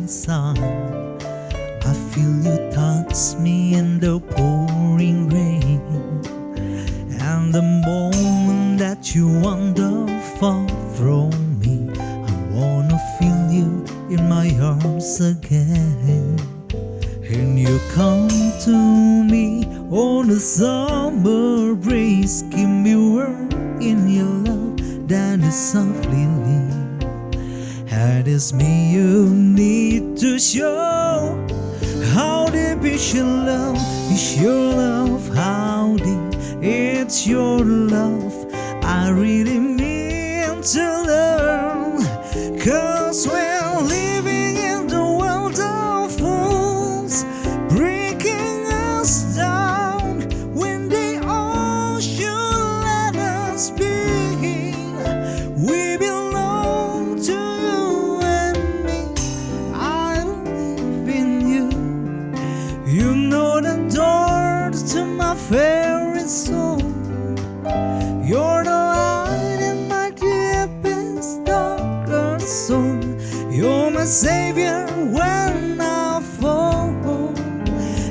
sun. I feel you touch me in the pouring rain, and the moment that you wander far from me, I wanna feel you in my arms again. And you come to me on a summer breeze, give me word in your love that is softly leave. And it's me you need to show. How deep is your love? Is your love? How deep it's your love? I really mean to learn. 'Cause we're living in the world of fools, breaking us down when they all should let us be. We belong to you and me. I believe in you. You know the door to my very soul. You're the light in my deepest, darkest soul. You're my savior when I fall.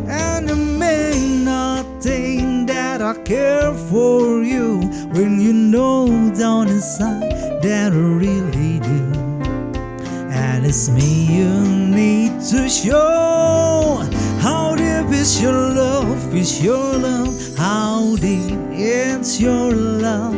And it may not think that I care for you, when you know down inside that I really do. And it's me you need to show. How deep is your love? Is your love? How deep is your love?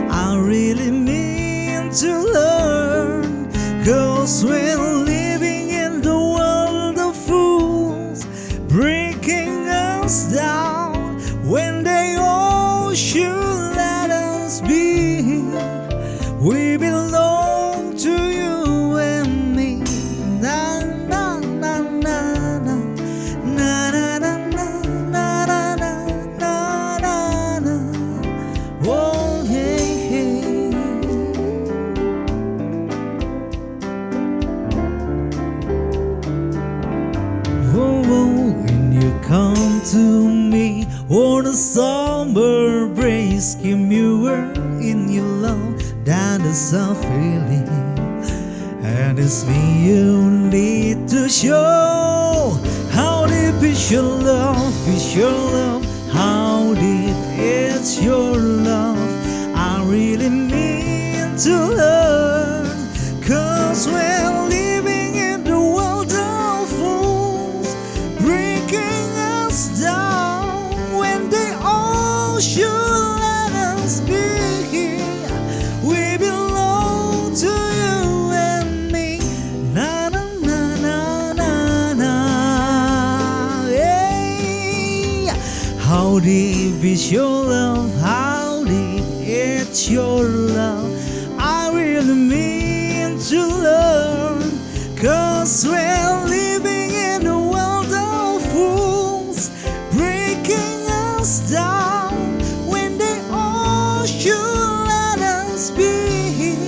I really mean to learn. 'Cause we're living in the world of fools, breaking us down when they all should let us be. We belong to you and me. Na na na na na na na na na na na na na. Oh hey hey. Oh, when you come to me on a summer breeze, give me word in your love that is a feeling. And it's me you need to show. How deep is your love? Is your love? How deep is your love? I really mean to learn. 'Cause we're living in the world of fools, breaking us down when they all should let us be. We belong to you and me. Na na na na na na. Hey. How deep is your love? How deep is your love? I really mean to learn. 'Cause we're living in a world of fools, breaking us down when they all should let us be.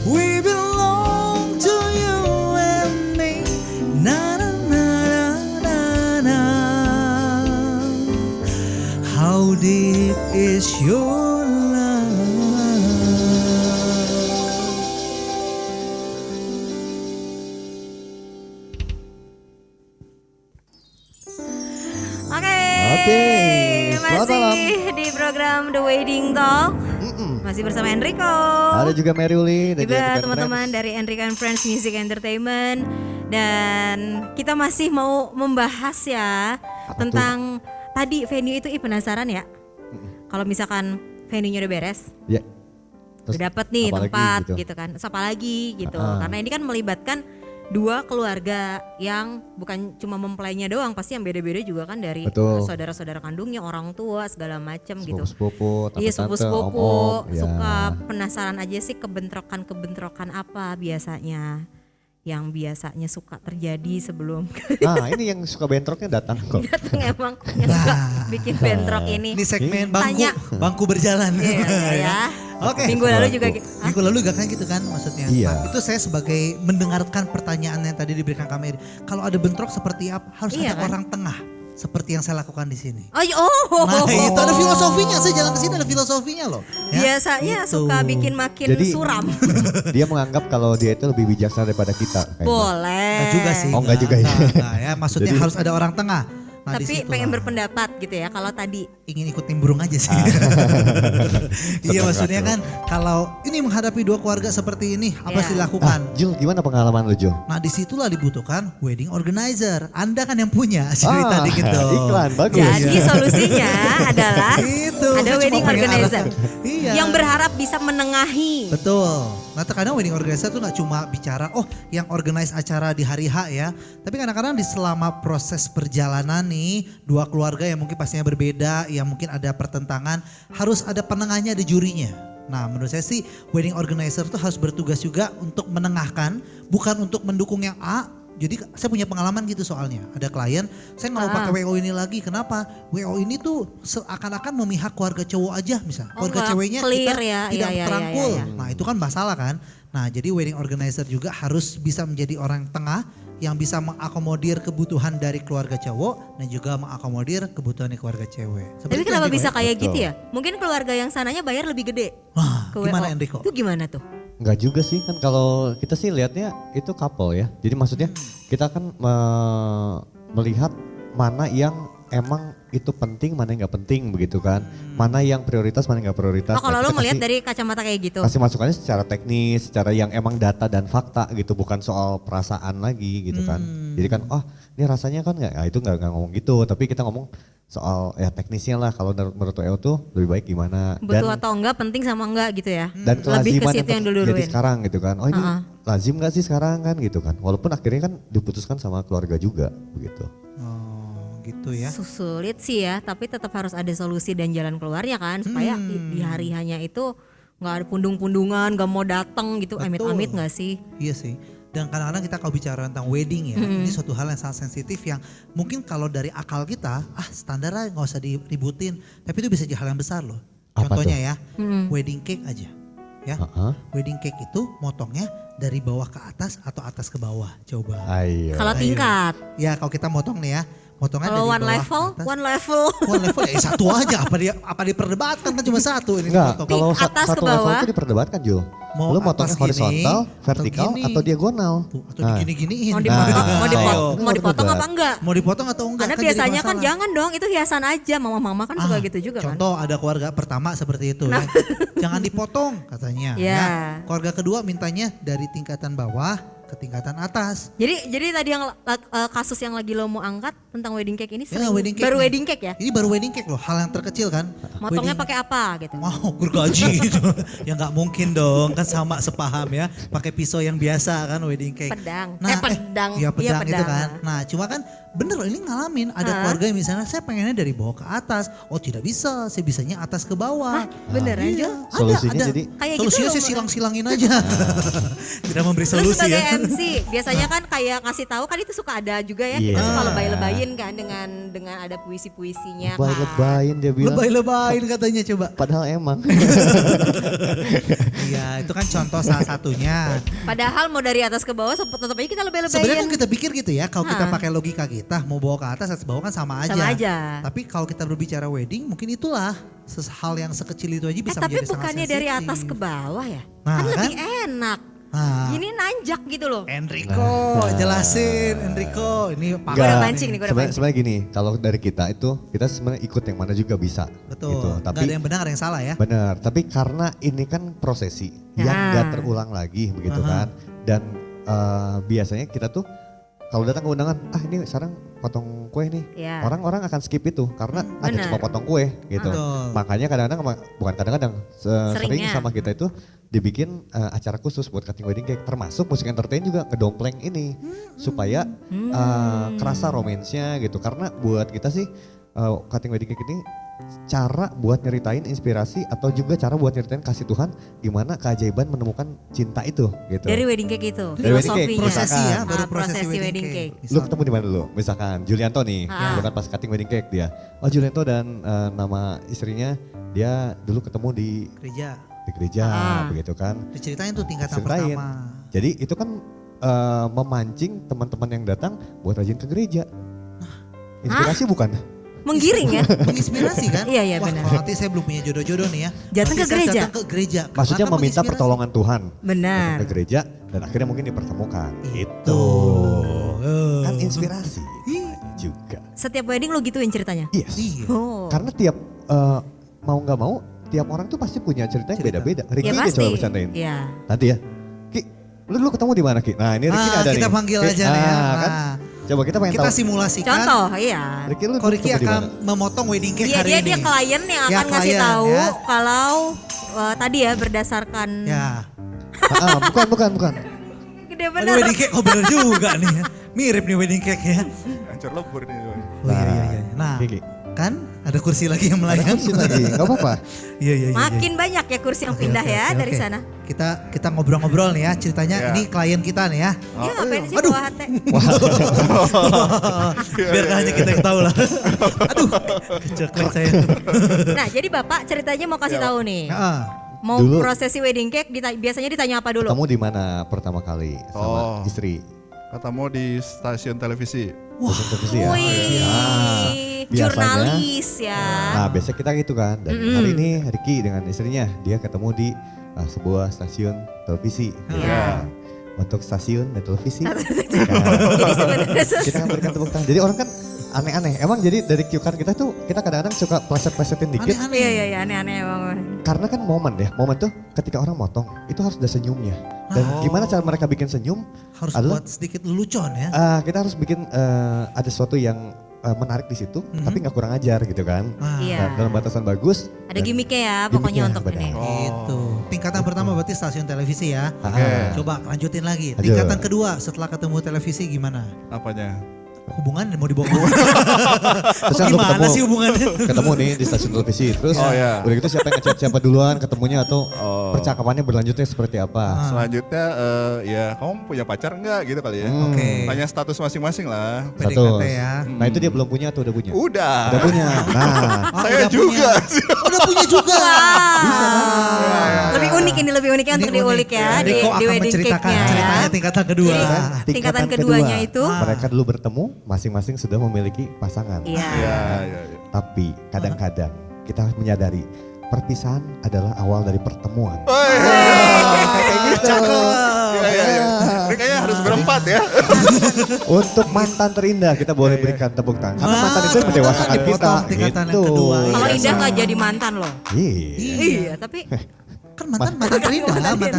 We belong to you and me. Na na na na na. How deep is your love? Oke, selamat masih malam. di program The Wedding Talk. Masih bersama Enrico. Ada juga Mary Uli dan Juga Enrico and teman-teman Friends. dari Enrico and Friends Music Entertainment. Dan kita masih mau membahas ya tentang tadi venue itu. Penasaran ya? Kalau misalkan venue-nya udah beres, Ya. Terus udah dapet nih apalagi tempat gitu. gitu kan. Terus apa lagi gitu. Ah. Karena ini kan melibatkan dua keluarga yang bukan cuma mempelainya doang, pasti yang beda-beda juga kan dari Betul. saudara-saudara kandungnya, orang tua segala macam gitu. Sepupu-sepupu, Iya tante-tante, sepupu-sepupu om-om, ya. suka penasaran aja sih kebentrokan-kebentrokan apa biasanya yang biasanya suka terjadi sebelum Nah ini yang suka bentroknya datang kok. datang emang yang suka bikin bentrok ini. Ini segmen bangku, Tanya. bangku berjalan. Iya, ya. Oke. Minggu lalu juga Hah? Minggu lalu gak kan gitu kan maksudnya. Iya. Nah, itu saya sebagai mendengarkan pertanyaan yang tadi diberikan kami. Kalau ada bentrok seperti apa? Harus Iya ada kan? orang tengah. seperti yang saya lakukan di sini. Oh. Nah itu ada filosofinya, saya jalan ke sini ada filosofinya loh. Ya, Biasanya gitu. suka bikin makin Jadi- suram. Dia menganggap kalau dia itu lebih bijaksana daripada kita. kayaknya. Boleh. Enggak juga sih. Oh, enggak juga ya. Enggak ya, maksudnya Jadi- harus ada orang tengah. Nah, Tapi disitulah. pengen berpendapat gitu ya. Kalau tadi ingin ikut nimbrung aja sih. Iya maksudnya kan kalau ini menghadapi dua keluarga seperti ini apa Iya. harus dilakukan? Jul, gimana pengalaman lu, Jul? Nah disitulah dibutuhkan wedding organizer. Anda kan yang punya cerita dikit dong. Iklan, bagus. jadi solusinya adalah Itu. ada saya cuma wedding pengen organizer arah- Iya. yang berharap bisa menengahi. Betul. Nah terkadang wedding organizer tuh gak cuma bicara yang organize acara di hari H ya. Tapi kadang-kadang di selama proses perjalanan nih dua keluarga yang mungkin pastinya berbeda, yang mungkin ada pertentangan, harus ada penengahnya, ada jurinya. Nah menurut saya sih wedding organizer tuh harus bertugas juga untuk menengahkan, bukan untuk mendukung yang A. Jadi saya punya pengalaman gitu soalnya. Ada klien, saya nggak mau pakai WO ini lagi. Kenapa? WO ini tuh seakan-akan memihak keluarga cowok aja misal. Keluarga enggak, ceweknya clear kita ya. tidak Iya, terangkul. iya. Nah itu kan masalah kan. Nah jadi wedding organizer juga harus bisa menjadi orang tengah yang bisa mengakomodir kebutuhan dari keluarga cowok dan juga mengakomodir kebutuhan dari keluarga cewek. Tapi Seperti kenapa Enrico bisa ya? kayak Betul. gitu ya? Mungkin keluarga yang sananya bayar lebih gede. Wah, Ke gimana WO. Enrico? Itu gimana tuh? Enggak juga sih, kan kalau kita sih lihatnya itu couple ya. Jadi maksudnya kita kan melihat mana yang emang itu penting, mana yang nggak penting begitu kan. Mana yang prioritas, mana yang nggak prioritas. Oh kalau Nah, lo kita melihat kasih- dari kacamata kayak gitu. kasih masukannya secara teknis, secara yang emang data dan fakta gitu, bukan soal perasaan lagi gitu kan. Jadi kan, ini rasanya kan nggak, itu nggak ngomong gitu, tapi kita ngomong soal ya teknisnya lah. Kalau menurut EO tuh lebih baik gimana Butuh atau enggak, penting sama enggak gitu ya. dan Lebih ke kelaziman situ yang terjadi dulu-duluin. sekarang gitu kan. Oh ini lazim gak sih sekarang kan gitu kan. Walaupun akhirnya kan diputuskan sama keluarga juga begitu. Oh gitu ya. Sulit sih ya, tapi tetap harus ada solusi dan jalan keluarnya kan. Supaya di hari hanya itu nggak ada pundung-pundungan, nggak mau datang gitu. Betul. Amit-amit nggak sih? Iya sih. Dan kadang-kadang kita kalau bicara tentang wedding ya, ini suatu hal yang sangat sensitif yang mungkin kalau dari akal kita, standar lah nggak usah diributin. Tapi itu bisa jadi hal yang besar loh. Apa Contohnya ya, wedding cake aja. Ya, Heeh. wedding cake itu motongnya dari bawah ke atas atau atas ke bawah. Coba. Ayo. Kalau tingkat, Ya kalau kita motong nih ya, motongnya kalau dari one bawah level, ke atas. one level. One level ya satu aja, apa diperdebatkan kan cuma satu ini Enggak, potong. kalau atas satu ke level bawah. itu diperdebatkan Jul. Mau Lu atas motongnya gini, horizontal, atau vertikal gini. atau diagonal. Tuh, atau Nah, digini-giniin. Mau dipotong, Nah, mau ayo. dipotong, Ini mau baru dipotong debat. apa enggak? Mau dipotong atau enggak? Karena kan jadi biasanya kan masalah. jangan dong, itu hiasan aja. Mama-mama kan suka gitu juga kan. Contoh ada keluarga pertama seperti itu ya. Jangan dipotong katanya. Ya. Ya. Keluarga kedua mintanya dari tingkatan bawah ke tingkatan atas. Jadi tadi yang kasus yang lagi lo mau angkat tentang wedding cake ini Ya, sering, wedding cake baru nih. wedding cake ya? Ini baru wedding cake loh, hal yang terkecil kan. Motongnya Wedding- pakai apa gitu? Mau gergaji gitu. Ya nggak mungkin dong, kan sama sepaham ya. Pakai pisau yang biasa kan wedding cake. Pedang. Nah, Pedang. Iya Iya, pedang itu pedang. kan. Nah cuma kan bener loh ini ngalamin. Ada keluarga yang misalnya saya pengennya dari bawah ke atas. Oh tidak bisa, saya bisanya atas ke bawah. Beneran Iya, Jo? Solusinya jadi Kayak solusinya gitu sih loh. silang-silangin aja. Tidak memberi Lu solusi sebagai ya. MC biasanya kan kayak ngasih tahu kan itu suka ada juga ya. Kita Iya. suka lebay-lebayin kan dengan ada puisi-puisinya kan. lebay-lebayin dia bilang. Lebay-lebayin katanya coba. Padahal emang. Iya itu kan contoh salah satunya. Padahal mau dari atas ke bawah tetap aja kita lebay-lebayin. Sebenarnya kan kita pikir gitu ya, kalau kita Hah. pakai logika kita mau bawa ke atas bawah kan sama aja. Sama aja. Tapi kalau kita berbicara wedding mungkin itulah hal yang sekecil itu aja bisa Tapi menjadi sangat bukannya dari sensitif. atas ke bawah ya? Nah, kan kan? lebih enak. Nah, Ini nanjak gitu loh. Enrico, jelasin Enrico, ini Gua udah Enggak. mancing nih, gua udah Sebenarnya mancing. sebenarnya gini, kalau dari kita itu kita sebenarnya ikut yang mana juga bisa. Betul, Gitu. nggak Tapi ada yang benar ada yang salah ya. benar, tapi karena ini kan prosesi yang Nah. nggak terulang lagi begitu Aha. kan. Dan biasanya kita tuh kalau datang ke undangan, ini sekarang potong kue nih. Iya. Orang-orang akan skip itu karena ada benar. cuma potong kue gitu. Betul. Makanya kadang-kadang bukan kadang-kadang sering Seringnya. sama kita itu dibikin acara khusus buat cutting wedding cake, termasuk musik entertain juga ngedompleng ini supaya kerasa romansnya gitu. Karena buat kita sih cutting wedding cake ini cara buat nyeritain inspirasi atau juga cara buat nyeritain kasih Tuhan gimana keajaiban menemukan cinta itu gitu. Dari wedding cake itu. Dari wedding cake, filosofinya. prosesi ya, misalkan. baru Ah, prosesi wedding cake. Lu ketemu di mana dulu? Misalkan Julianto nih, Ah. dulu kan pas cutting wedding cake dia. Oh Julianto dan nama istrinya dia dulu ketemu di Gereja, gereja Ah. begitu kan. diceritain tuh tingkatan Ceritain. pertama. Jadi itu kan memancing teman-teman yang datang buat rajin ke gereja. Inspirasi bukan? Menggiring ya? Menginspirasi kan? Iya, iya, Wah, benar. kalau nanti saya belum punya jodoh-jodoh nih ya. Datang nanti ke saya gereja. Datang ke gereja. Maksudnya Karena meminta menginspirasi. pertolongan Tuhan. Benar. Datang ke gereja dan akhirnya mungkin dipertemukan. Itu kan inspirasi juga. Setiap wedding lo gituin ceritanya? Yes. Iya. Oh. Karena tiap mau nggak mau tiap orang tuh pasti punya cerita yang beda-beda. Ricky Ya dia pasti. coba bercandain. Iya. Tadi ya. Ki, lu dulu ketemu di mana Ki? Nah ini Ricky ada nih. kita panggil Ki, aja nih ya. kan? Nah, Coba kita pengen kita tahu. simulasikan. Contoh, iya. Ricky lu Ko Ricky ketemu di akan mana? memotong wedding cake Dia hari dia ini. dia klien yang Ya, akan ngasih klien, tahu ya. kalau tadi ya berdasarkan Ya. Bukan. gede Aduh, bener. wedding cake bener juga nih ya. Mirip nih wedding cake ya. Hancur lebur nih. Oh iya. Nah, Kiki. kan ada kursi lagi yang Ada melayang. kursi lagi, nggak apa-apa. Iya. Makin banyak ya kursi yang pindah ya Oke, dari oke. sana. Kita ngobrol-ngobrol nih ya. Ceritanya Ya. ini klien kita nih ya. Iya ngapain sih Aduh. bawa hati? Biar hanya kita yang tahu lah. Aduh, kecoklat saya. Nah jadi bapak ceritanya mau kasih tahu nih. Heeh. Mau Dulu- prosesi wedding cake biasanya ditanya apa dulu? Ketemu di mana pertama kali sama Oh. istri? Ketemu di stasiun televisi. Stasiun televisi ya. Wih, Ah, biasanya- jurnalis ya. Nah biasa kita gitu kan. Dan hari ini Ricky dengan istrinya dia ketemu di sebuah stasiun televisi. Iya. Untuk stasiun dan televisi. Jadi sebenarnya Kita kan berikan tepuk tangan. Jadi orang kan aneh-aneh. Emang jadi dari cue card kita tuh kita kadang-kadang suka pleset-plesetin dikit. Aneh-aneh. iya aneh-aneh emang. Karena kan momen tuh ketika orang motong itu harus ada senyumnya. Dan gimana cara mereka bikin senyum? Harus adalah buat sedikit lelucon ya. kita harus bikin ada sesuatu yang menarik di situ, tapi nggak kurang ajar gitu kan. Nah, Iya. Nah, dalam batasan bagus. Ada dan- gimmicknya ya pokoknya Gimmicknya, untuk benar. ini. Gitu. Tingkatan pertama berarti stasiun televisi ya. Ah, Coba lanjutin lagi. Lanjut. Tingkatan kedua setelah ketemu televisi gimana? Apanya? Hubungan mau dibawa ke Terus kan lu Gimana ketemu- sih hubungannya? ketemu nih di stasiun televisi, terus Oh, iya. udah gitu siapa yang ngechat siapa duluan ketemunya atau Oh. percakapannya berlanjutnya seperti apa? Selanjutnya ya kamu punya pacar enggak gitu kali ya. Oke. Tanya status masing-masing lah. PDKT ya. Nah itu dia belum punya atau udah punya? Udah. Udah punya. Nah, Saya udah juga. punya. Udah punya juga. Lebih unik ini lebih uniknya untuk Ini diulik unik. ya di, Deko di akan wedding menceritakan cake-nya ya. ceritanya tingkatan kedua. Jadi, tingkatan keduanya itu mereka dulu bertemu, masing-masing sudah memiliki pasangan. iya. Iya. Tapi kadang-kadang kita harus menyadari perpisahan adalah awal dari pertemuan. Kayak gitu. Iya. Ini kayaknya harus berempat ya. Untuk mantan terindah kita boleh berikan tepuk tangan. Karena mantan itu Wah, mendewasakan kita. dipotong tingkatan yang Gitu. kedua. Kalau Iya. Indah nggak jadi mantan loh. Iya. Iya tapi Kan mantan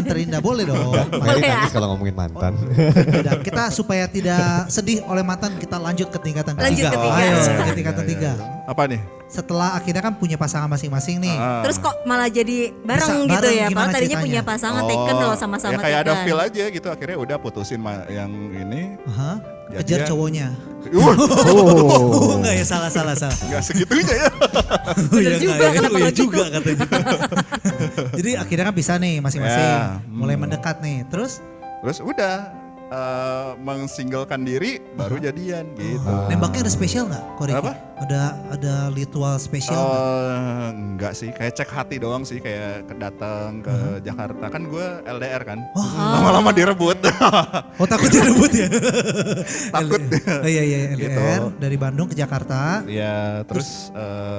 terindah boleh dong. Makanya Boleh ya? nangis kalau ngomongin mantan. Udah, kita supaya tidak sedih oleh mantan kita lanjut ke tingkatan Lanjut ketiga. ke tiga. Ayo, Iya, ke tingkatan tiga. Apa nih? Setelah akhirnya kan punya pasangan masing-masing nih. terus kok malah jadi bareng Bisa gitu bareng, ya. gimana Padahal tadinya ceritanya? punya pasangan taken loh sama-sama ya kayak ada taken. feel aja gitu. Akhirnya udah putusin yang ini. Aha, Jadian. kejar cowoknya. Oh. Enggak ya, salah. Enggak segitunya ya. Bener juga, kenapa Iya lo gitu? juga katanya. Jadi akhirnya kan bisa nih masing-masing. Ya, Mulai mendekat nih. Terus Terus udah mengsinglekan diri baru jadian gitu. nembaknya ada spesial nggak, Koriki? Apa? Ada ritual spesial nggak? Enggak sih, kayak cek hati doang sih, kayak datang ke Jakarta. Kan gue LDR kan, Wah, lama-lama direbut. oh takut direbut ya? Takut. Oh iya LDR Gitu. dari Bandung ke Jakarta. Ya terus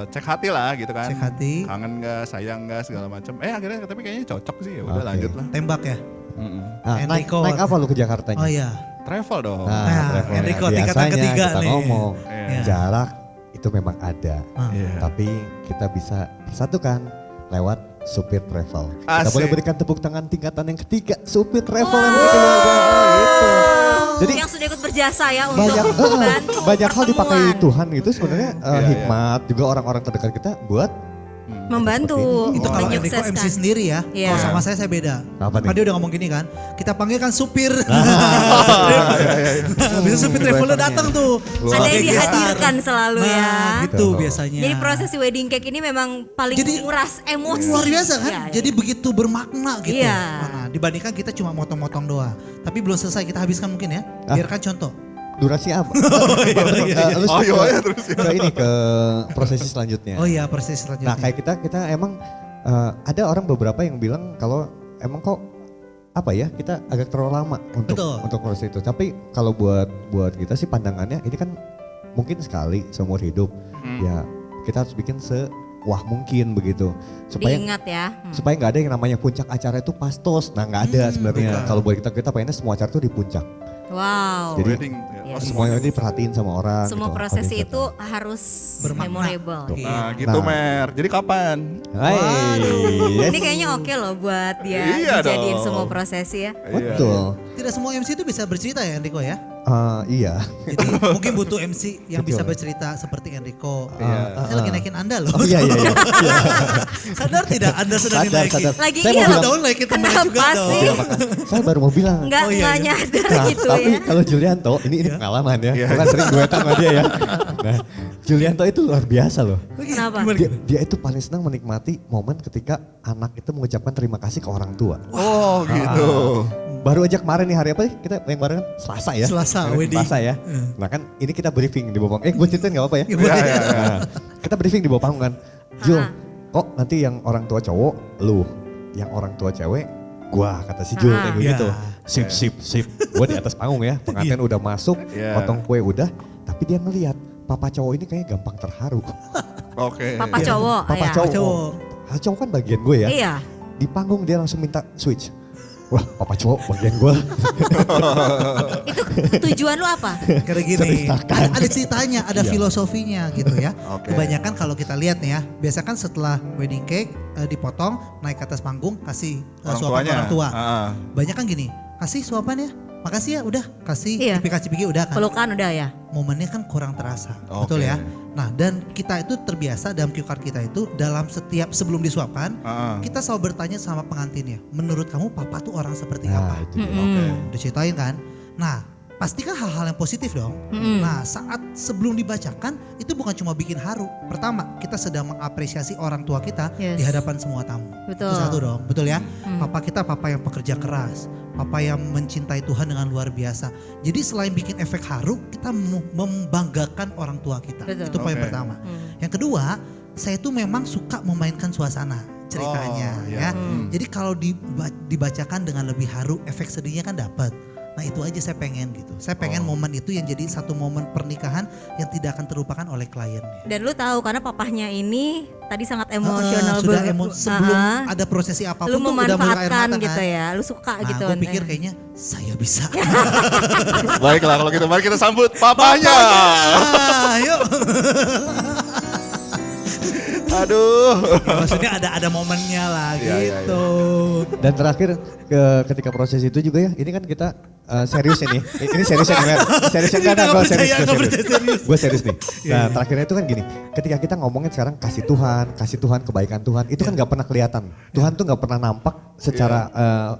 cek hati lah gitu kan. Cek hati. Kangen nggak, sayang nggak, segala macam. Akhirnya tapi kayaknya cocok sih, ya udah Oke. lanjut lah. Tembak ya? Nah, naik Enrico. apa lu ke Jakartanya? Oh iya. Travel dong. Nah, travelnya. Enrico, tingkatan Biasanya ketiga kita nih. ngomong Iya. jarak itu memang ada, Ah. Iya. tapi kita bisa persatukan lewat supir travel. Kita Asik. boleh berikan tepuk tangan tingkatan yang ketiga, supir travel yang begitu luar biasa, gitu. Jadi yang sudah ikut berjasa ya untuk banyak membantu banyak hal dipakai pertemuan. Tuhan itu sebenarnya Iya, hikmat juga orang-orang terdekat kita buat Membantu Itu kalau Enrico menyukseskan. MC sendiri ya. Iya. Kalau sama saya beda. Apa nih? Kan dia udah ngomong gini kan. Kita panggil kan supir. Iya, Bisa supir travelnya datang tuh. Ada sebagai yang gestar. dihadirkan selalu Nah, ya. gitu Betul. biasanya. Jadi prosesi wedding cake ini memang paling Jadi, menguras emosi. luar biasa kan. Iya, iya. Jadi begitu bermakna gitu. Iya. Nah, dibandingkan kita cuma motong-motong doang. Tapi belum selesai kita habiskan mungkin ya. Biarkan contoh. durasi apa? Lu Oh, skip iya, ke- terus ya. ke ini ke prosesi selanjutnya. Oh iya, proses selanjutnya. Nah kayak kita emang ada orang beberapa yang bilang kalau emang kok apa ya kita agak terlalu lama Betul. untuk proses itu. Tapi kalau buat kita sih pandangannya ini kan mungkin sekali seumur hidup. Ya kita harus bikin sewah mungkin begitu. Supaya Diingat ya. supaya nggak ada yang namanya puncak acara itu pastos. Nah nggak ada sebenarnya. betul. Kalau buat kita pengennya semua acara itu di puncak. Wow. Jadi Wedding, ya. Iya. Oh, semuanya ini diperhatiin sama orang. Semua gitu, prosesi audiens itu datang. harus Bermakna. memorable. Iya. Nah gitu Nah. Mer, jadi kapan? Hai, yes. Ini kayaknya oke loh buat dia Iya dijadiin dong. semua prosesi ya. Betul. Tidak semua MC itu bisa bercerita ya Enrico ya. Iya. Jadi mungkin butuh MC yang bisa bercerita seperti Enrico. Iya. Saya lagi naikin Anda loh. Oh iya. Sadar tidak Anda sedang dinaikin? Sadar. Lagi Saya iya mau loh. bilang, Tahun naikin teman Kenapa juga dong. sih? Terima kasih. Saya baru mau bilang. Enggak Oh, iya, iya. nyadar Nah, gitu tapi ya. kalau Julianto, ini pengalaman ya. Iya. Bukan sering duetan sama dia ya. Nah, Julianto itu luar biasa loh. Kenapa? Dia itu paling senang menikmati momen ketika anak itu mengucapkan terima kasih ke orang tua. Oh gitu. Baru aja kemarin nih hari apa sih? Kita yang bareng kan Selasa ya? Selasa, wedding. Selasa ya. Nah kan ini kita briefing di bawah panggung. Gue ceritain gak apa-apa ya? Ya, boleh. Nah, kita briefing di bawah panggung kan. Jul, kok nanti yang orang tua cowok lu, yang orang tua cewek gua, kata si Jul kayak Ya. gitu. Sip. Gue di atas panggung ya, pengantin udah masuk, Iya. potong kue udah. Tapi dia ngeliat papa cowok ini kayaknya gampang terharu. Oke. Papa cowok Papa ya. cowok. Cowok. Cowok kan bagian gue ya. Iya. Di panggung dia langsung minta switch. Wah, papa cowok bagian gue. Itu tujuan lu apa? Karena gini, ada ceritanya, ada Iya. filosofinya gitu ya. Oke. Kebanyakan kalau kita lihat nih ya, biasa kan setelah wedding cake dipotong, naik ke atas panggung, kasih Orang suapan tuanya. ke orang tua. Ah. Banyak kan gini, kasih suapan ya, makasih ya udah, kasih Iya. cipika-cipiki udah kan. Pelukan udah ya. Momennya kan kurang terasa, Oke. betul ya. Nah dan kita itu terbiasa dalam cue card kita itu dalam setiap sebelum disuapkan, Ah. kita selalu bertanya sama pengantinnya, menurut kamu papa tuh orang seperti Nah, apa? itu dia. Oke. Diceritain kan. Nah, pastikan hal-hal yang positif dong. Nah, saat sebelum dibacakan itu bukan cuma bikin haru. Pertama, kita sedang mengapresiasi orang tua kita Yes. di hadapan semua tamu. Betul. Itu satu dong, betul ya? Hmm. Papa kita papa yang pekerja keras, papa yang mencintai Tuhan dengan luar biasa. Jadi selain bikin efek haru, kita membanggakan orang tua kita. Betul. Itu poin Oke. pertama. Hmm. Yang kedua, saya tuh memang suka memainkan suasana ceritanya Oh, iya. ya. Hmm. Jadi kalau dibacakan dengan lebih haru, efek sedihnya kan dapat. Nah itu aja saya pengen gitu. Saya pengen momen itu yang jadi satu momen pernikahan yang tidak akan terlupakan oleh kliennya. Dan lu tahu karena papahnya ini tadi sangat emosional Sudah banget. sebelum ada prosesi apapun Lu tuh udah mulai air memanfaatkan mata gitu kan. ya. Lu suka Nah gitu. gue pikir kayaknya saya bisa. Baiklah kalau gitu mari kita sambut papanya. Ayo. Aduh. Ya, maksudnya ada momennya lah Iya, iya, gitu. Dan terakhir ketika proses itu juga ya, ini kan kita serius ini. Ini serius ya, Mer. Serius ya, enggak, Nggak gue percaya, serius. nggak percaya, serius. Gue serius nih. Iya, Nah iya. terakhirnya itu kan gini, ketika kita ngomongin sekarang kasih Tuhan, kebaikan Tuhan, itu kan nggak pernah kelihatan. Tuhan tuh nggak pernah nampak secara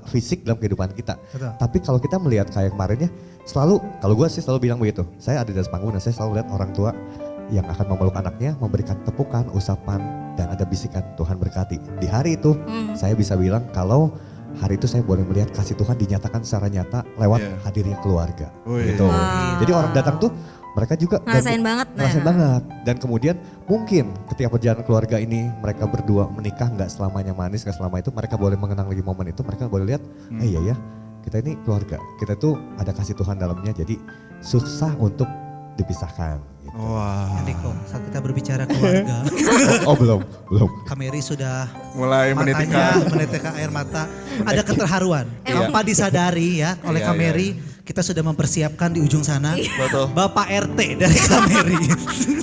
fisik dalam kehidupan kita. Betul. Tapi kalau kita melihat kayak kemarin ya, selalu, kalau gue sih selalu bilang begitu. Saya ada di atas panggung dan saya selalu lihat orang tua yang akan memeluk anaknya, memberikan tepukan, usapan, dan ada bisikan Tuhan berkati. Di hari itu saya bisa bilang kalau hari itu saya boleh melihat kasih Tuhan dinyatakan secara nyata lewat Iya. hadirnya keluarga. Wih. Gitu. Wow. Jadi orang datang tuh mereka juga Ngerasain banget. ngerasain banget. Dan kemudian mungkin ketika perjalanan keluarga ini mereka berdua menikah nggak selamanya manis, nggak selama itu mereka boleh mengenang lagi momen itu, mereka boleh lihat, iya ya kita ini keluarga, kita tuh ada kasih Tuhan dalamnya, jadi susah untuk dipisahkan. Gitu. Wah. Enrico, saat kita berbicara keluarga, Oh belum. Kameri sudah Mulai matanya menitikkan. menitikkan air mata. Ada keterharuan. Iya. Tanpa disadari ya oleh Iya, Kameri, kita sudah mempersiapkan di ujung sana Betul. Bapak RT dari Kameri.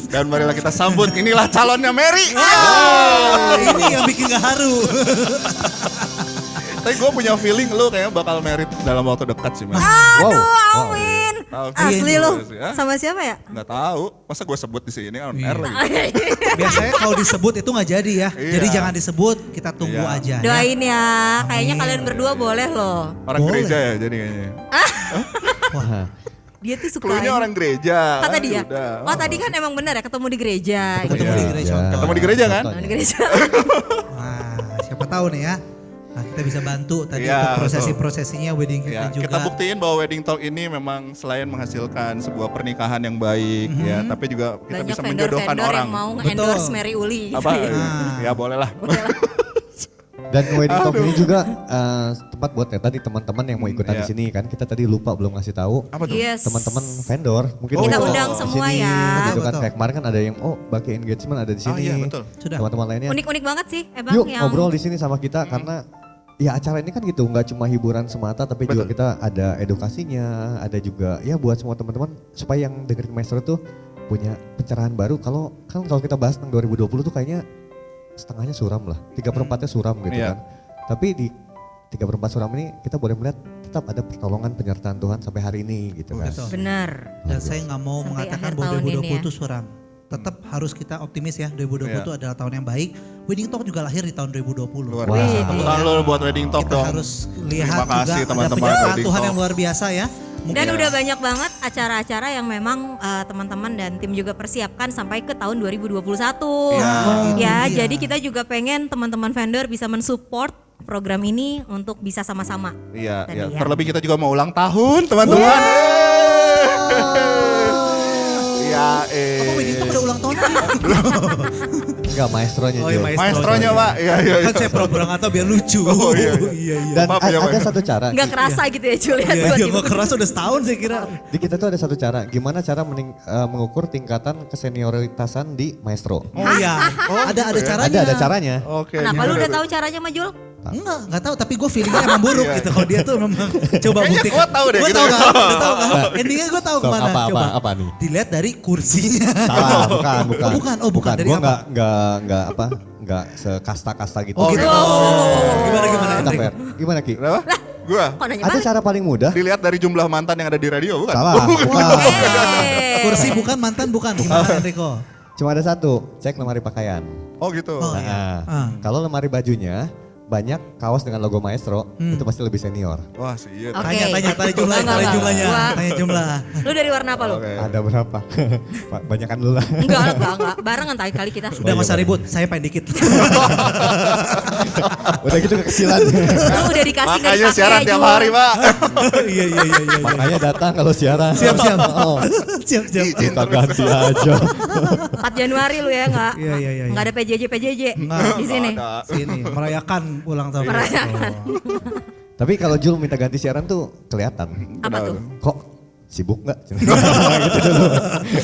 Dan marilah kita sambut, inilah calonnya Mary. Ini yang bikin gak haru. Tapi gue punya feeling lu kayaknya bakal married dalam waktu dekat sih, Mas. Wow. Amin. Tahu. Asli Iya, lu. Hah? Sama siapa ya? Nggak tahu. Masa gue sebut di sini on air lagi. Biasanya kalau disebut itu nggak jadi ya. Iya. Jadi jangan disebut, kita tunggu Iya. aja. ya. Doain ya. Kayaknya Amin. kalian berdua boleh loh. Orang Boleh. gereja ya jadi kayaknya. Wah, Dia tuh suka. Cluenya orang gereja. Kata kan, dia. udah. Oh tadi kan emang benar ya ketemu di gereja. Ketemu gitu. di gereja. Ketemu di gereja kan? Ketemu di gereja. Nah, siapa tahu nih ya. Nah, kita bisa bantu tadi Iya, untuk betul. prosesi-prosesinya wedding Ya, kita juga. kita buktiin bahwa Wedding Talk ini memang selain menghasilkan sebuah pernikahan yang baik ya, tapi juga kita Banyak bisa menjodohkan vendor-vendor orang. yang mau Betul. nge-endorse Mary Uli. Apa? Gitu ya. Nah. Ya boleh lah. Dan wedding talk ini juga tempat buat ya tadi teman-teman yang mau ikutan di sini kan. Kita tadi lupa belum ngasih tahu. Apa tuh? Yes. Teman-teman vendor mungkin Kita mau undang di semua sini, ya. gitu kan. Betul. Kayak kemarin kan ada yang Baki Engagement ada di Oh sini. iya betul. Sudah. Teman-teman lainnya. Unik-unik banget sih Bang Yuk yang ngobrol di sini sama kita karena ya acara ini kan gitu nggak cuma hiburan semata tapi juga Betul. kita ada edukasinya, ada juga ya buat semua teman-teman supaya yang dengerin Maestro tuh punya pencerahan baru. Kalau kita bahas tentang 2020 tuh kayaknya setengahnya suram lah, 3/4-nya suram gitu Iya. kan. Tapi di 3/4 suram ini kita boleh melihat tetap ada pertolongan penyertaan Tuhan sampai hari ini gitu kan. Betul. benar. Dan saya nggak mau Sampai mengatakan akhir bahwa tahun 2020 ini ya. itu suram. Tetap harus kita optimis ya, 2020 Iya. itu adalah tahun yang baik. Wedding Talk juga lahir di tahun 2020. Luar Wah. biasa. Tepuk tangan lu buat wedding talk Kita dong. harus lihat Terima kasih juga ada teman-teman penyertaan Wedding Tuhan Talk. yang luar biasa ya. Mungkin Dan udah banyak banget acara-acara yang memang teman-teman dan tim juga persiapkan sampai ke tahun 2021. Iya. Ya, Iya. jadi kita juga pengen teman-teman vendor bisa mensupport program ini untuk bisa sama-sama. Iya, Tadi iya. ya. Terlebih kita juga mau ulang tahun, teman-teman. Iya, apa Wedding Talk udah ulang tahun lagi? Enggak maestronya Oh iya, Jo. Maestronya, Pak. Iya, iya. Kan saya pura-pura nggak tahu biar lucu. Oh, iya, iya. iya. Dan Maaf ya, ada Pak. satu cara. Nggak kerasa gitu ya Julian. Iya, iya, nggak kerasa udah setahun saya kira. Di kita tuh ada satu cara, gimana cara mengukur tingkatan kesenioritasan di maestro. Oh iya, ada caranya. Ada caranya. Oke. Kenapa lu gimana udah tuh? tahu caranya Majul? Enggak tahu, tapi gue feelingnya emang buruk Iya. gitu. Kalau dia tuh memang coba Kayaknya buktikan. gua tahu deh Gua gitu. tahu kan, udah tahu kan. Endingnya gue tahu So, kemana. Coba. apa nih? Dilihat dari kursinya. Salah, bukan. Bukan. Dari Gua apa? nggak sekasta-kasta gitu. Oh gitu. Gimana Kita Hendrik? fair. Gimana Ki? Kenapa? Gua Kok nanya Ada balik? cara paling mudah? dilihat dari jumlah mantan yang ada di radio, bukan? Salah. bukan. Kursi bukan, mantan bukan. Gimana Enrico? Cuma ada satu, cek lemari pakaian. Oh gitu. Oh, Nah, kalau lemari bajunya banyak kaos dengan logo maestro, itu pasti lebih senior. Wah, sih. Oke. Tanya jumlahnya, Enggak. Gua- tanya jumlah. Lu dari warna apa lu? Oke. Ada berapa? Banyakan dulu lah. Enggak. Barengan kali kita. Udah masa ribut, saya pengen dikit. Udah gitu kekecilan. Lu udah dikasih nggak Makanya dipakai, siaran tiap Jul. hari, Pak. Iya. Makanya datang kalau siaran. Siap. Oh, Siap. kita ganti aja. 4 Januari lu ya enggak? Iya. Enggak ada PJJ Nggak. di sini. Ada. Sini merayakan ulang tahun. Merayakan. Tapi kalau Jul minta ganti siaran tuh kelihatan. Apa tuh? Kok sibuk nggak? gitu dulu.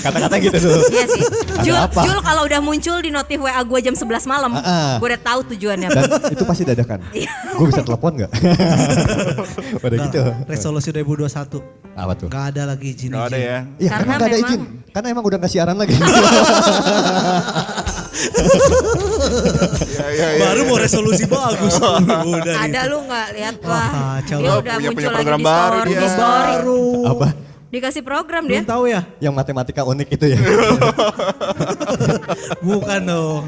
Kata-kata gitu dulu. Iya sih. Ada apa? Jul kalau udah muncul di notif WA gue jam 11 malam, Ah. gue udah tahu tujuannya. Dan itu pasti dadakan. Iya. Gue bisa telepon nggak? Udah Nah, gitu. resolusi 2021. Apa tuh? Gak ada lagi izin. Gak ada ya. Iya, Karena karena nggak ada memang- izin. Karena emang udah nggak siaran lagi. Iya. Baru mau resolusi bagus. Udah Ada gitu. lu nggak lihat Wah, wah? kacau. Dia Oh, udah punya muncul lagi program di baru story. dia. Di story. Baru. Apa? Dikasih program dia. Belum tahu ya? Yang matematika unik itu ya. Bukan dong.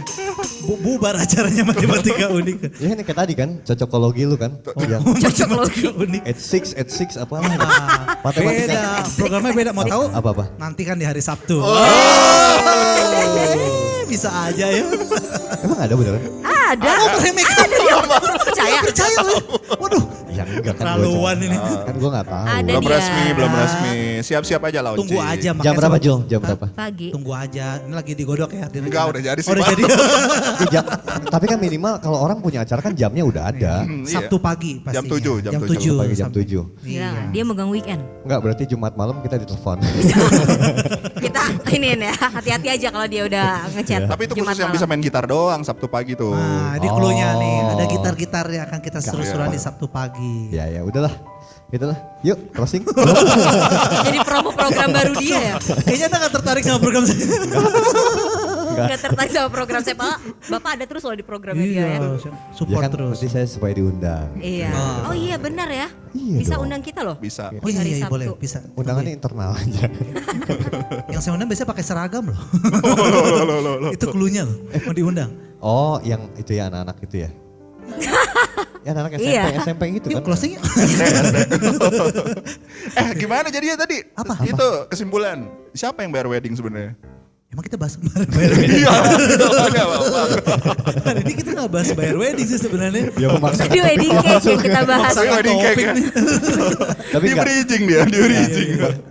Bubar acaranya matematika unik. Iya nih kayak tadi kan, cocokologi lu kan. Yang Cocok logi. Unik. 86 apa lah. Nah, beda. Programnya beda. Mau tahu? Apa-apa? Nanti kan di hari Sabtu. Bisa aja ya. Emang ada beneran? Ada. Oh, meremehkan. Percaya. Percaya lu. Waduh. Ya enggak kan. Keterlaluan ini. Kan gue gak tahu. Ada Belum dia. resmi. Siap-siap aja launching. Tunggu aja. Jam makanya berapa sobat- Jul? Jam berapa? Pagi. Tunggu aja. Ini lagi digodok ya. Enggak, udah jadi sih, Oh, udah Pak. jadi. Ya, tapi kan minimal kalau orang punya acara kan jamnya udah ada. Iya. Sabtu pagi pastinya. Jam 7, jam 7. 7. Pagi jam 7. Gila, Iya. dia megang weekend. Enggak, berarti Jumat malam kita ditelepon. Kita iniin ya, hati-hati aja kalau dia udah ngechat. Tapi itu Jumat khusus yang malam. bisa main gitar doang Sabtu pagi tuh. Nah, ini clue-nya nih. Ada Oh. gitar-gitar yang akan kita seru-seruan di Sabtu pagi. Ya udahlah. Itulah. Yuk, closing. Jadi promo program baru dia ya. Kayaknya Anda gak tertarik sama program saya. Gak tertarik sama program saya, Pak. Bapak ada terus loh di programnya dia ya. Ya support kan terus. nanti saya supaya diundang. Iya. Oh. Oh iya benar ya. Iya Bisa dong. undang kita loh. Bisa. Oh Di hari iya, Sabtu. boleh, bisa. Undangannya internal aja. Yang saya undang biasanya pakai seragam loh. Itu clue-nya loh, mau diundang. Oh, yang itu ya anak-anak itu ya. Ya anak-anak SMP, Iya. SMP gitu Yuk kan. closing yuk. Gimana jadinya tadi? Apa? Itu kesimpulan. Siapa yang bayar wedding sebenarnya? Emang kita bahas bayar wedding? Iya, enggak apa-apa. Hari ini kita gak bahas bayar wedding sih sebenarnya. Ya memaksa. Tadi wedding cake yang kita bahas. Tapi wedding cake ya. Tapi Di enggak. bridging dia, di bridging.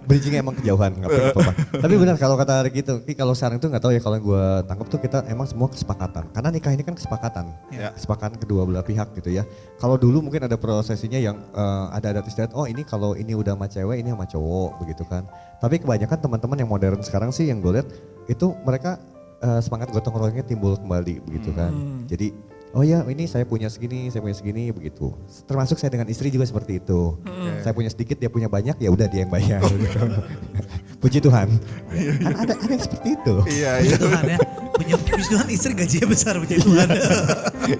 Bridgingnya emang kejauhan, nggak apa-apa. Tapi benar kalau kata Ricky itu, kalau sekarang itu nggak tahu ya, kalau yang gue tangkap tuh kita emang semua kesepakatan. Karena nikah ini kan kesepakatan, Ya. kesepakatan kedua belah pihak gitu ya. Kalau dulu mungkin ada prosesinya yang ada adat istiadat, oh ini kalau ini udah sama cewek, ini sama cowok begitu kan. Tapi kebanyakan teman-teman yang modern sekarang sih yang gue lihat itu mereka semangat gotong royongnya timbul kembali begitu kan. Jadi oh ya ini saya punya segini begitu. Termasuk saya dengan istri juga seperti itu. Saya punya sedikit, dia punya banyak, ya udah dia yang bayar. Gitu. Puji Tuhan. Kan ada yang seperti itu. Iya. Tuhan ya, punya Tuhan istri gajinya besar punya Tuhan.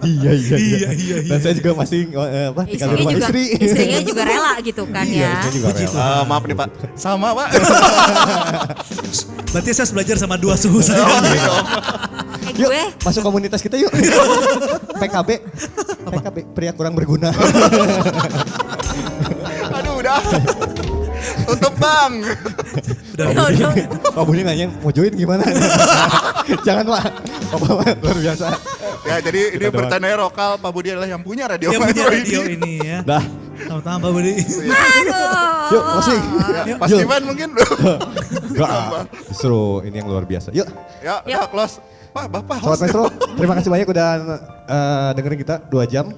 Iya. Iya. Dan saya juga masih tinggal di Istrinya rumah juga, istri. istrinya juga rela gitu kan Iya, ya. istrinya juga rela. Maaf nih Pak, sama Pak. Berarti saya harus belajar sama dua suhu saya. Yuk, Gue masuk komunitas kita yuk. PKB, pria kurang berguna. Aduh udah. Tutup Bang. udah. Pak Budi nanya mau join gimana? Jangan Pak, Bapak luar biasa. Ya jadi ini Kita doang. bertandanya lokal, Pak Budi adalah yang punya radio. Dia punya Metro radio ini. ini ya. Dah, Sama-sama Pak Budi. Aduh. yuk closing. Pas Yuk. Ivan mungkin. Enggak, justru ini yang luar biasa. Yuk, Ya, Yuk. udah close. Pak, Bapak Sobat host. Maestro, terima kasih banyak udah dengerin kita 2 jam.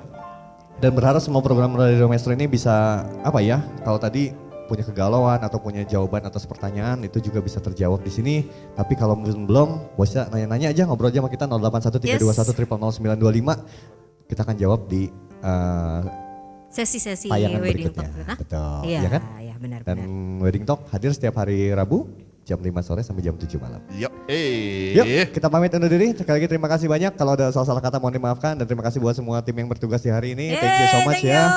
Dan berharap semua program Radio Maestro ini bisa, apa ya, kalau tadi punya kegalauan atau punya jawaban atas pertanyaan itu juga bisa terjawab di sini. Tapi kalau mungkin belum, bisa nanya-nanya aja, ngobrol aja sama kita 081321000925. Kita akan jawab di Sesi-sesi tayangan wedding berikutnya. talk. Hah? Betul, Iya, iya kan? iya benar. Dan Wedding Talk hadir setiap hari Rabu jam 5 sore sampai jam 7 malam. Yuk, Yuk, kita pamit undur diri. Sekali lagi terima kasih banyak. Kalau ada salah-salah kata mohon dimaafkan. Dan terima kasih buat semua tim yang bertugas di hari ini. Thank you so much Thank ya. you.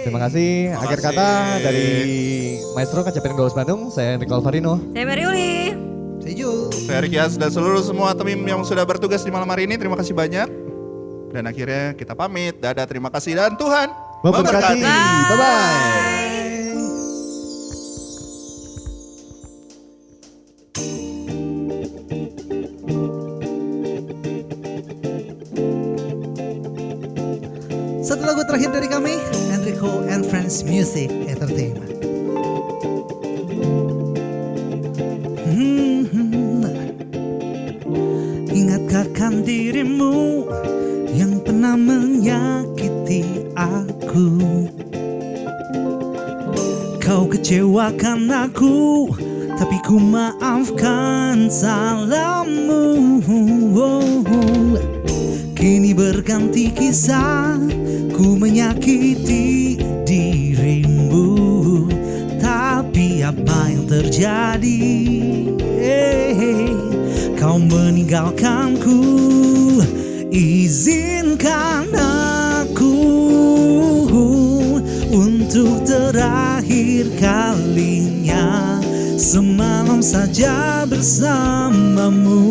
Terima kasih. Akhir kata dari Maestro Kacapen Dolos Bandung. Saya Enrico Alvarino. Saya Mary Uli. Saya Jo. Saya Rikias dan seluruh semua tim yang sudah bertugas di malam hari ini, terima kasih banyak. Dan akhirnya kita pamit. Dadah, terima kasih dan Tuhan Memberkati. memberkati. Bye-bye. Satu lagu terakhir dari kami, Enrico and Friends Music Entertainment. Ingatkah kan dirimu yang pernah menyakiti aku? Kau kecewakan aku, tapi ku maafkan salahmu. Kini berganti kisah, ku menyakiti dirimu. Tapi apa yang terjadi? Kau meninggalkanku, izinkan aku untuk terakhir kalinya semalam saja bersamamu,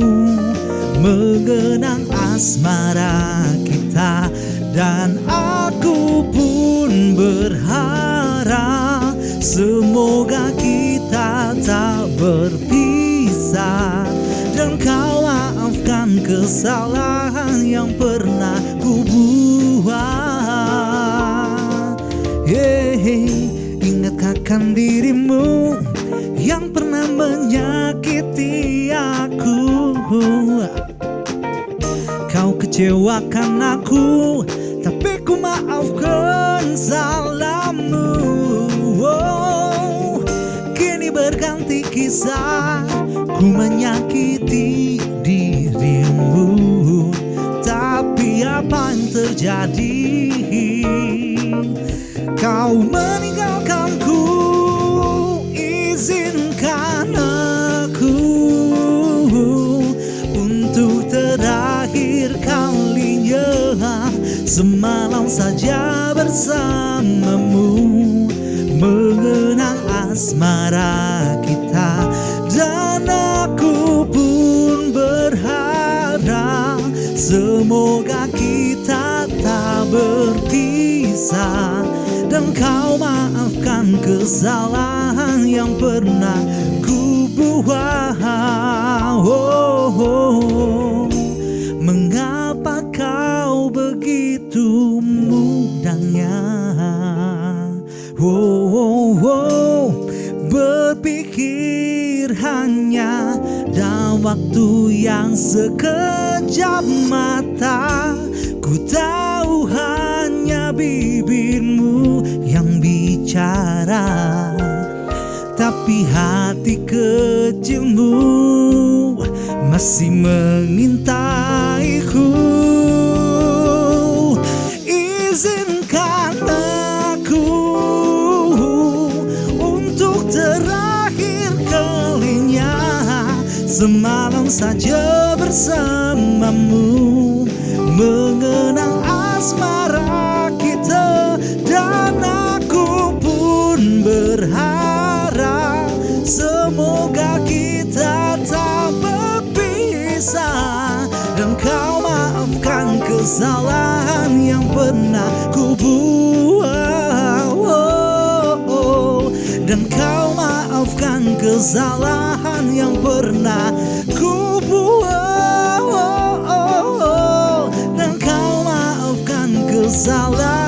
mengenang asmara kita. Dan aku pun berharap semoga kita tak berpisah, dan kau maafkan kesalahan yang pernah ku buat. Ingatkah kan dirimu yang pernah menyakiti aku? Kau kecewakan aku, tapi ku maafkan salahmu. Kini berganti kisah, ku menyakiti dirimu. Tapi apa yang terjadi? Kau meninggalkanku, izinkan aku untuk terakhir kalinya semalam saja bersamamu, mengenang asmara kita. Dan aku pun berharap semoga kita tak berpisah, dan kau maafkan kesalahan yang pernah ku buat. hanya dalam waktu yang sekejap mata. Ku tahu hanya bibirmu yang bicara, tapi hati kecilmu masih mengintaiku. Izinkan aku untuk terakhir kalinya semalam saja bersamamu, mengenang asmara kita. Dan aku pun berharap semoga kita tak berpisah, dan kau maafkan kesalahan yang pernah ku buat, dan kau maafkan kesalahan yang pernah ku buat, dan kau maafkan kesalahan